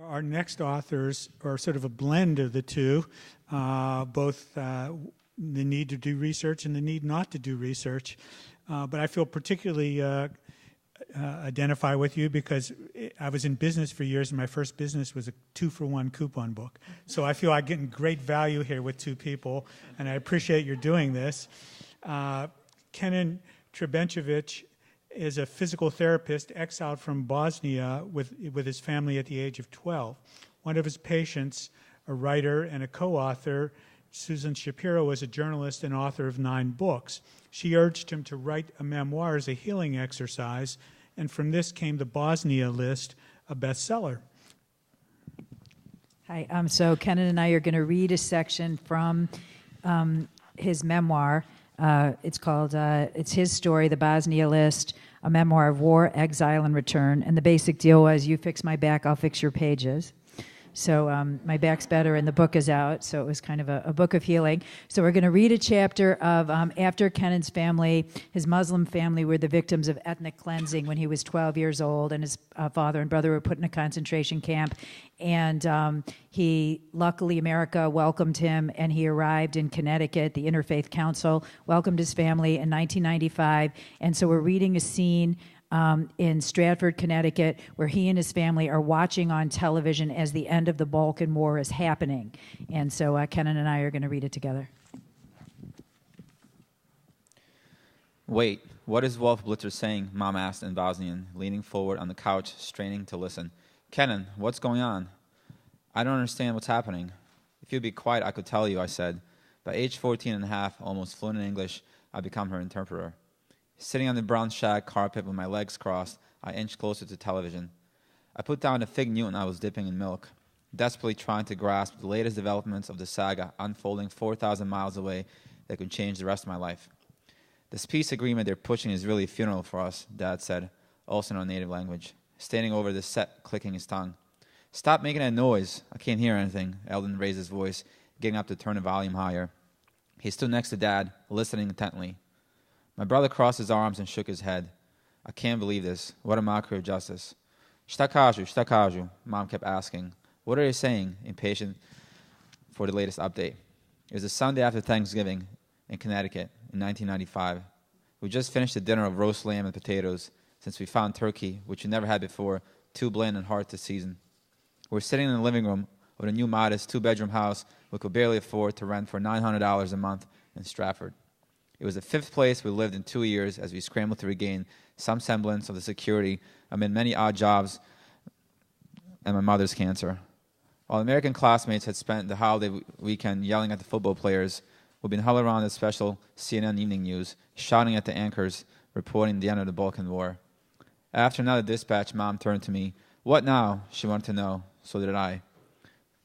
Our next authors are sort of a blend of the two, both the need to do research and the need not to do research. But I feel particularly identify with you because I was in business for years, and my first business was a 2-for-1 coupon book. So I feel I'm getting great value here with two people, and I appreciate your doing this. Kenan Trebincevic is a physical therapist exiled from Bosnia with his family at the age of 12. One of his patients, a writer and a co-author, Susan Shapiro, was a journalist and author of 9 books. She urged him to write a memoir as a healing exercise, and from this came the Bosnia list, a bestseller. Hi, so Kenan and I are going to read a section from his memoir. It's called, it's his story, The Bosnia List, a memoir of war, exile, and return. And the basic deal was, you fix my back, I'll fix your pages. So my back's better and the book is out, so it was kind of a book of healing. So we're going to read a chapter of after Kenan's family, his Muslim family, were the victims of ethnic cleansing when he was 12 years old, and his father and brother were put in a concentration camp. And luckily America welcomed him, and he arrived in Connecticut. The Interfaith Council welcomed his family in 1995. And so we're reading a scene in Stratford, Connecticut, where he and his family are watching on television as the end of the Balkan War is happening. And so Kenan and I are going to read it together. Wait, what is Wolf Blitzer saying? Mom asked in Bosnian, leaning forward on the couch, straining to listen. Kenan, what's going on? I don't understand what's happening. If you'd be quiet, I could tell you, I said. By age 14 and a half, almost fluent in English, I'd become her interpreter. Sitting on the brown shag carpet with my legs crossed, I inched closer to television. I put down the fig Newton I was dipping in milk, desperately trying to grasp the latest developments of the saga unfolding 4,000 miles away that could change the rest of my life. This peace agreement they're pushing is really a funeral for us, Dad said, also in our native language, standing over the set, clicking his tongue. Stop making that noise. I can't hear anything, Eldon raised his voice, getting up to turn the volume higher. He stood next to Dad, listening intently. My brother crossed his arms and shook his head. I can't believe this. What a mockery of justice. Šta kažu? Mom kept asking. What are they saying? Impatient for the latest update. It was a Sunday after Thanksgiving in Connecticut in 1995. We just finished a dinner of roast lamb and potatoes since we found turkey, which we never had before, too bland and hard to season. We're sitting in the living room of a new modest 2-bedroom house we could barely afford to rent for $900 a month in Stratford. It was the 5th place we lived in 2 years as we scrambled to regain some semblance of the security amid many odd jobs and my mother's cancer. While American classmates had spent the holiday weekend yelling at the football players, we'd been huddled around the special CNN evening news, shouting at the anchors, reporting the end of the Balkan War. After another dispatch, Mom turned to me. What now? She wanted to know. So did I.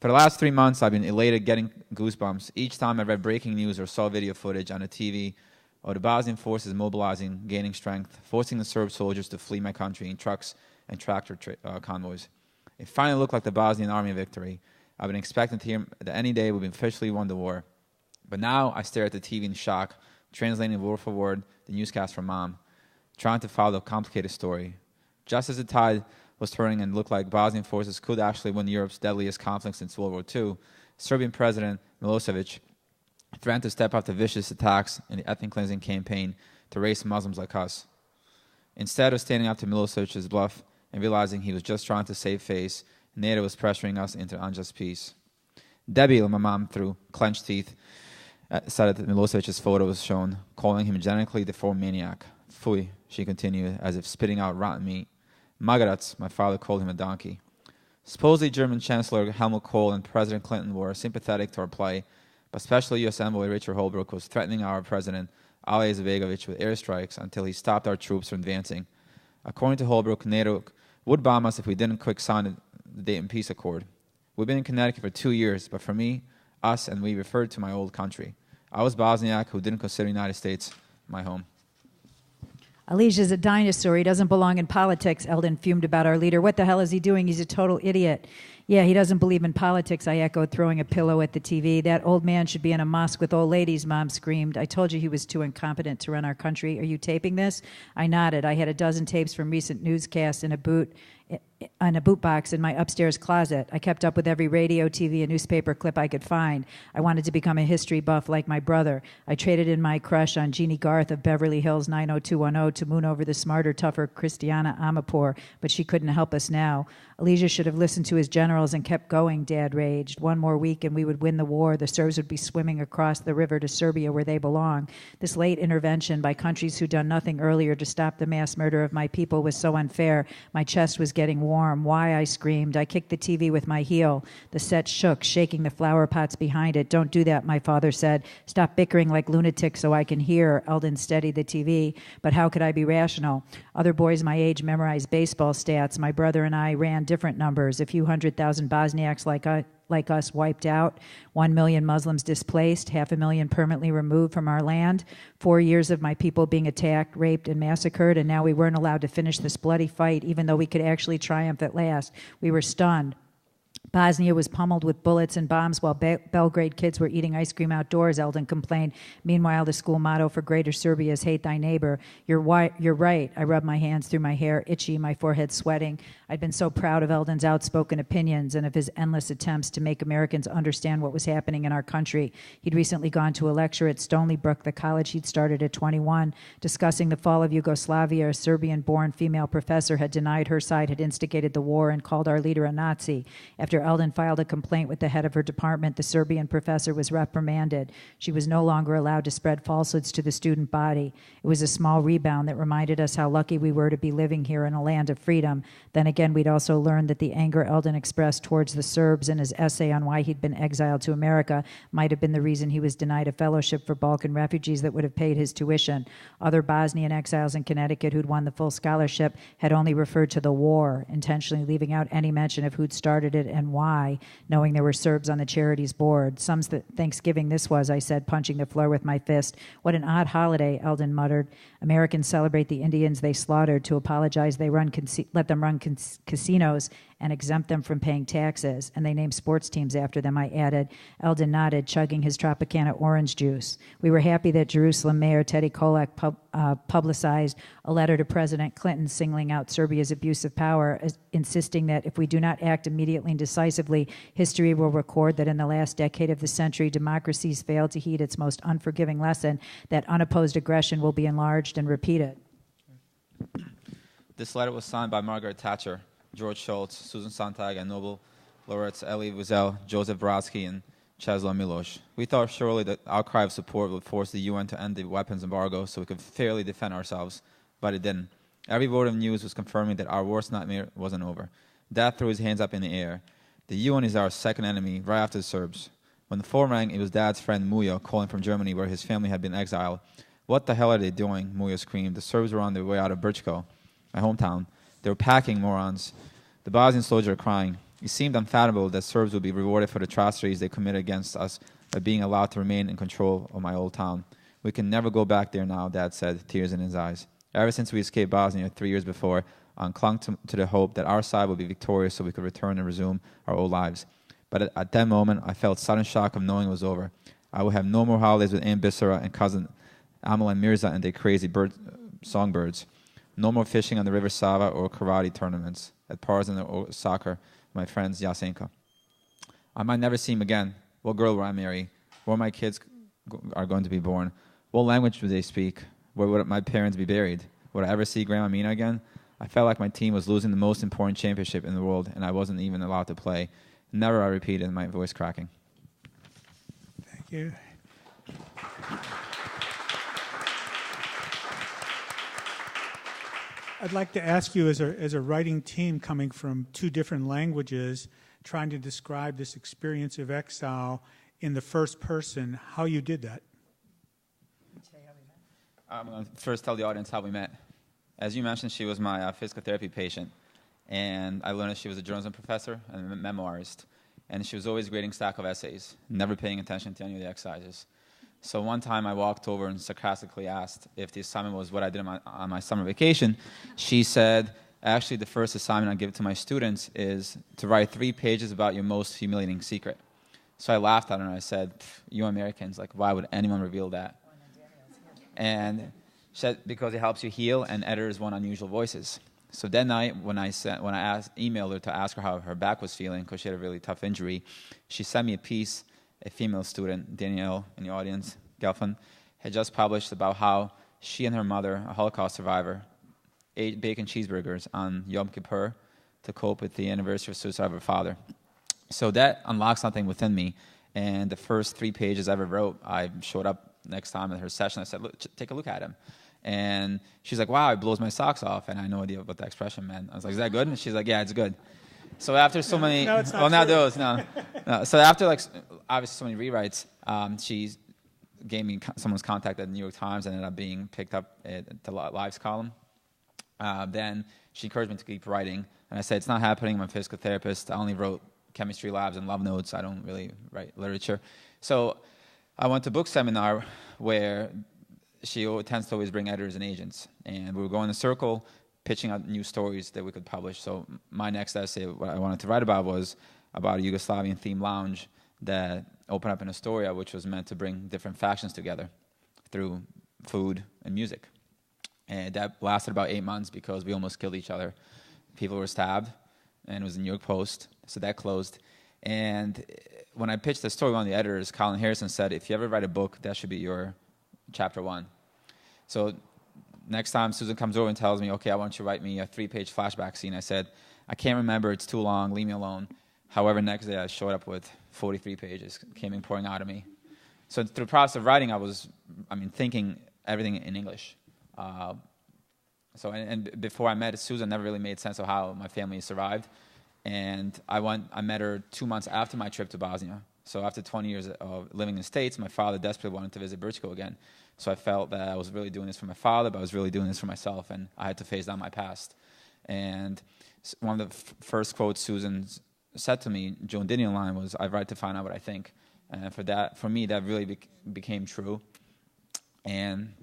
For the last 3 months, I've been elated, getting goosebumps each time I read breaking news or saw video footage on the TV of the Bosnian forces mobilizing, gaining strength, forcing the Serb soldiers to flee my country in trucks and tractor convoys. It finally looked like the Bosnian army victory. I've been expecting to hear that any day we've officially won the war. But now I stare at the TV in shock, translating word for word the newscast from Mom, trying to follow a complicated story. Just as the tide was turning and looked like Bosnian forces could actually win Europe's deadliest conflict since World War II, Serbian President Milosevic threatened to step up to vicious attacks in the ethnic cleansing campaign to race Muslims like us. Instead of standing up to Milosevic's bluff and realizing he was just trying to save face, NATO was pressuring us into unjust peace. Debil, my mom, through clenched teeth, said that Milosevic's photo was shown, calling him a genetically deformed maniac. Pfui, she continued, as if spitting out rotten meat. Magarac, my father called him a donkey. Supposedly German Chancellor Helmut Kohl and President Clinton were sympathetic to our plight, but Special U.S. Envoy Richard Holbrooke was threatening our President, Ali Izetbegovic, with airstrikes until he stopped our troops from advancing. According to Holbrooke, NATO would bomb us if we didn't quick sign the Dayton Peace Accord. We've been in Connecticut for 2 years, but for me, us, and we referred to my old country. I was Bosniak who didn't consider the United States my home. Alicia's a dinosaur. He doesn't belong in politics, Eldon fumed about our leader. What the hell is he doing? He's a total idiot. Yeah, he doesn't believe in politics, I echoed, throwing a pillow at the TV. That old man should be in a mosque with old ladies, Mom screamed. I told you he was too incompetent to run our country. Are you taping this? I nodded. I had a dozen tapes from recent newscasts in a boot box in my upstairs closet. I kept up with every radio, TV, and newspaper clip I could find. I wanted to become a history buff like my brother. I traded in my crush on Jeannie Garth of Beverly Hills 90210 to moon over the smarter, tougher Christiana Amanpour, but she couldn't help us now. Elijah should have listened to his generals and kept going, Dad raged. One more week and we would win the war. The Serbs would be swimming across the river to Serbia where they belong. This late intervention by countries who'd done nothing earlier to stop the mass murder of my people was so unfair. My chest was getting warm. Why? I screamed. I kicked the TV with my heel. The set shook, shaking the flower pots behind it. Don't do that, my father said. Stop bickering like lunatics so I can hear. Eldon steadied the TV. But how could I be rational? Other boys my age memorized baseball stats. My brother and I ran different numbers. A few 100,000 Bosniaks like us wiped out, 1 million Muslims displaced, 500,000 permanently removed from our land, 4 years of my people being attacked, raped, and massacred, and now we weren't allowed to finish this bloody fight, even though we could actually triumph at last. We were stunned. Bosnia was pummeled with bullets and bombs while Belgrade kids were eating ice cream outdoors, Eldon complained. Meanwhile, the school motto for Greater Serbia is hate thy neighbor. You're right. I rubbed my hands through my hair, itchy, my forehead sweating. I'd been so proud of Eldon's outspoken opinions and of his endless attempts to make Americans understand what was happening in our country. He'd recently gone to a lecture at Stony Brook, the college he'd started at 21, discussing the fall of Yugoslavia. A Serbian-born female professor had denied her side had instigated the war and called our leader a Nazi. After Eldon filed a complaint with the head of her department, the Serbian professor was reprimanded. She was no longer allowed to spread falsehoods to the student body. It was a small rebound that reminded us how lucky we were to be living here in a land of freedom. Then again, we'd also learned that the anger Eldon expressed towards the Serbs in his essay on why he'd been exiled to America might have been the reason he was denied a fellowship for Balkan refugees that would have paid his tuition. Other Bosnian exiles in Connecticut who'd won the full scholarship had only referred to the war, intentionally leaving out any mention of who'd started it and why, knowing there were Serbs on the charities board. Some Thanksgiving this was, I said, punching the floor with my fist. What an odd holiday, Eldon muttered. Americans celebrate the Indians they slaughtered. To apologize, they let them run casinos and exempt them from paying taxes, and they named sports teams after them, I added. Eldon nodded, chugging his Tropicana orange juice. We were happy that Jerusalem Mayor Teddy Kolak publicized a letter to President Clinton singling out Serbia's abuse of power, insisting that if we do not act immediately and decisively, history will record that in the last decade of the century, democracies failed to heed its most unforgiving lesson, that unopposed aggression will be enlarged and repeated. This letter was signed by Margaret Thatcher, George Shultz, Susan Sontag, and Nobel laureates Elie Wiesel, Joseph Brodsky, and Czesław Milosz. We thought surely that our cry of support would force the UN to end the weapons embargo so we could fairly defend ourselves, but it didn't. Every word of news was confirming that our worst nightmare wasn't over. Dad threw his hands up in the air. The UN is our second enemy, right after the Serbs. When the phone rang, it was Dad's friend Mujo calling from Germany, where his family had been exiled. What the hell are they doing? Mujo screamed. The Serbs were on their way out of Brčko, my hometown. They were packing, morons. The Bosnian soldiers are crying. It seemed unfathomable that Serbs would be rewarded for the atrocities they committed against us by being allowed to remain in control of my old town. We can never go back there now, Dad said, tears in his eyes. Ever since we escaped Bosnia 3 years before, I clung to the hope that our side would be victorious so we could return and resume our old lives. But at that moment, I felt sudden shock of knowing it was over. I would have no more holidays with Aunt Bissara and cousin Amal and Mirza and their crazy songbirds. No more fishing on the River Sava or karate tournaments at Partizan or soccer with my friends Yasenka. I might never see him again. What girl will I marry? Where my kids are going to be born? What language would they speak? Where would my parents be buried? Would I ever see Grandma Mina again? I felt like my team was losing the most important championship in the world, and I wasn't even allowed to play. Never, I repeated, my voice cracking. Thank you. I'd like to ask you, as a writing team coming from two different languages, trying to describe this experience of exile in the first person, how you did that. I'm going to first tell the audience how we met. As you mentioned, she was my physical therapy patient, and I learned that she was a journalism professor and a memoirist, and she was always grading stack of essays, never paying attention to any of the exercises. So one time I walked over and sarcastically asked if the assignment was what I did on my summer vacation. She said, Actually, the first assignment I give to my students is to write 3 pages about your most humiliating secret. So I laughed at her and I said, you Americans, like, why would anyone reveal that? And she said, because it helps you heal, and editors want unusual voices. So that night, when I emailed her to ask her how her back was feeling, because she had a really tough injury, she sent me a piece. A female student, Danielle, in the audience, Gelfand, had just published about how she and her mother, a Holocaust survivor, ate bacon cheeseburgers on Yom Kippur to cope with the anniversary of suicide of her father. So that unlocked something within me. And the first 3 pages I ever wrote, I showed up next time at her session. I said, look, take a look at him. And she's like, wow, it blows my socks off. And I had no idea what the expression meant. I was like, is that good? And she's like, yeah, it's good. So after so many, no, it's not well, true. not those, no. So after like obviously so many rewrites, she gave me someone's contact at the New York Times and ended up being picked up at the Lives column. Then she encouraged me to keep writing, and I said, it's not happening. I'm a physical therapist. I only wrote chemistry labs and love notes. I don't really write literature. So I went to a book seminar where she tends to always bring editors and agents, and we were going in a circle, pitching out new stories that we could publish. So my next essay, what I wanted to write about, was about a Yugoslavian-themed lounge that opened up in Astoria, which was meant to bring different factions together through food and music. And that lasted about 8 months because we almost killed each other. People were stabbed, and it was the New York Post, so that closed. And when I pitched the story, one of the editors, Colin Harrison, said, if you ever write a book, that should be your chapter 1. So next time Susan comes over and tells me, okay, I want you to write me a 3-page flashback scene, I said, I can't remember, it's too long, leave me alone. However, next day I showed up with 43 pages, came in pouring out of me. So through the process of writing, I was thinking everything in English. And before I met Susan, never really made sense of how my family survived. And I met her 2 months after my trip to Bosnia. So after 20 years of living in the States, my father desperately wanted to visit Brčko again. So I felt that I was really doing this for my father, but I was really doing this for myself, and I had to face down my past. And one of the first quotes Susan said to me, Joan Didion line, was, I write to find out what I think. And for me, that really became true. And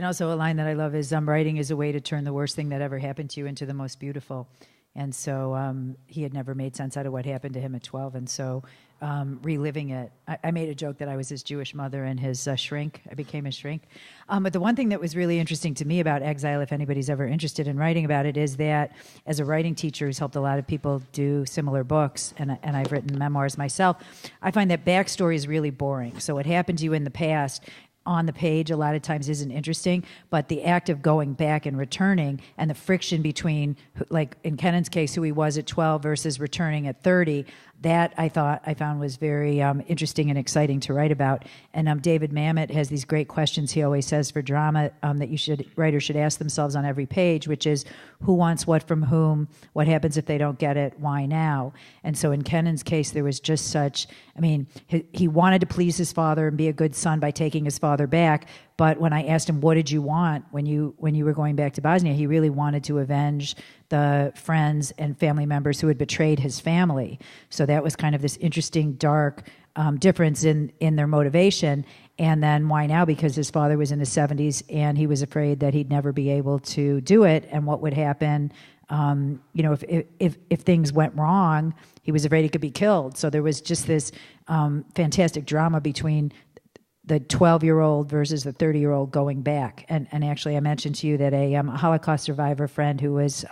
also a line that I love is, writing is a way to turn the worst thing that ever happened to you into the most beautiful. And so he had never made sense out of what happened to him at 12. And so reliving it, I made a joke that I was his Jewish mother and his shrink. I became his shrink. But the one thing that was really interesting to me about Exile, if anybody's ever interested in writing about it, is that as a writing teacher who's helped a lot of people do similar books, and I've written memoirs myself, I find that backstory is really boring. So what happened to you in the past on the page a lot of times isn't interesting, but the act of going back and returning and the friction between, like in Kenan's case, who he was at 12 versus returning at 30, that I found was very interesting and exciting to write about. And David Mamet has these great questions he always says for drama that writers should ask themselves on every page, which is, who wants what from whom? What happens if they don't get it? Why now? And so in Kenan's case, there was just such, he wanted to please his father and be a good son by taking his father back. But when I asked him, what did you want when you were going back to Bosnia, he really wanted to avenge the friends and family members who had betrayed his family. So that was kind of this interesting, dark difference in their motivation. And then why now? Because his father was in his 70s and he was afraid that he'd never be able to do it. And what would happen, if things went wrong, he was afraid he could be killed. So there was just this fantastic drama between the 12-year-old versus the 30-year-old going back. And actually, I mentioned to you that a Holocaust survivor friend who was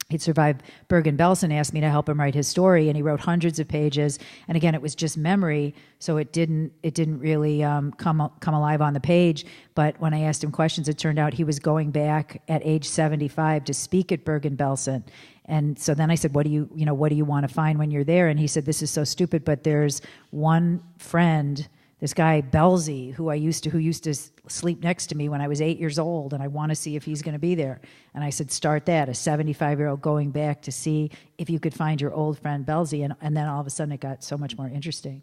he'd survived Bergen-Belsen asked me to help him write his story, and he wrote hundreds of pages. And again, it was just memory, so it didn't really come alive on the page. But when I asked him questions, it turned out he was going back at age 75 to speak at Bergen-Belsen. And so then I said, what do you want to find when you're there? And he said, this is so stupid, but there's one friend, this guy Belzy, who used to sleep next to me when I was 8 years old, and I want to see if he's going to be there. And I said, start that, a 75-year-old going back to see if you could find your old friend Belzy. And then all of a sudden it got so much more interesting.